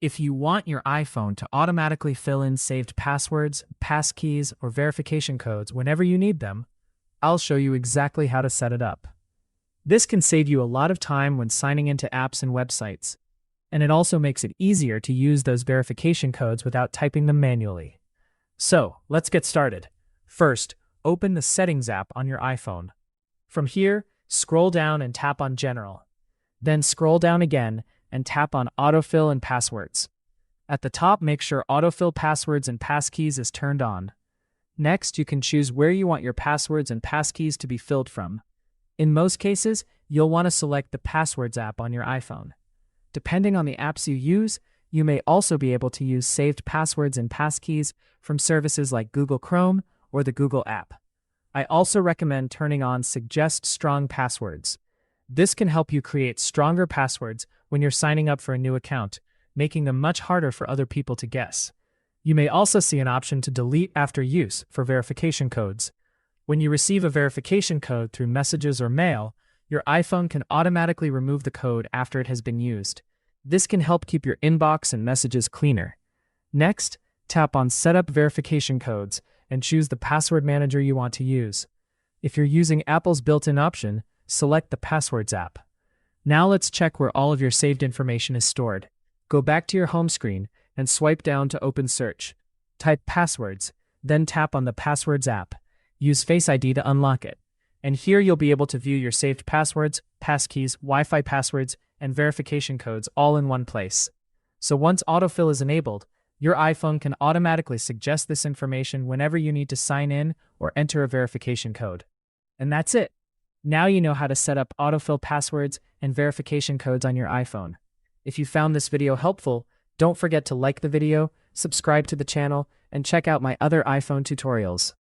If you want your iPhone to automatically fill in saved passwords, passkeys, or verification codes whenever you need them, I'll show you exactly how to set it up. This can save you a lot of time when signing into apps and websites, and it also makes it easier to use those verification codes without typing them manually. So, let's get started. First, open the Settings app on your iPhone. From here, scroll down and tap on General. Then scroll down again and tap on AutoFill and Passwords. At the top, make sure AutoFill Passwords and Passkeys is turned on. Next, you can choose where you want your passwords and passkeys to be filled from. In most cases, you'll want to select the Passwords app on your iPhone. Depending on the apps you use, you may also be able to use saved passwords and passkeys from services like Google Chrome or the Google app. I also recommend turning on Suggest Strong Passwords. This can help you create stronger passwords when you're signing up for a new account, making them much harder for other people to guess. You may also see an option to delete after use for verification codes. When you receive a verification code through messages or mail, your iPhone can automatically remove the code after it has been used. This can help keep your inbox and messages cleaner. Next, tap on Set up Verification Codes and choose the password manager you want to use. If you're using Apple's built-in option, select the Passwords app. Now let's check where all of your saved information is stored. Go back to your home screen and swipe down to open Search. Type Passwords, then tap on the Passwords app. Use Face ID to unlock it. And here you'll be able to view your saved passwords, passkeys, Wi-Fi passwords, and verification codes all in one place. So once autofill is enabled, your iPhone can automatically suggest this information whenever you need to sign in or enter a verification code. And that's it. Now you know how to set up autofill passwords and verification codes on your iPhone. If you found this video helpful, don't forget to like the video, subscribe to the channel, and check out my other iPhone tutorials.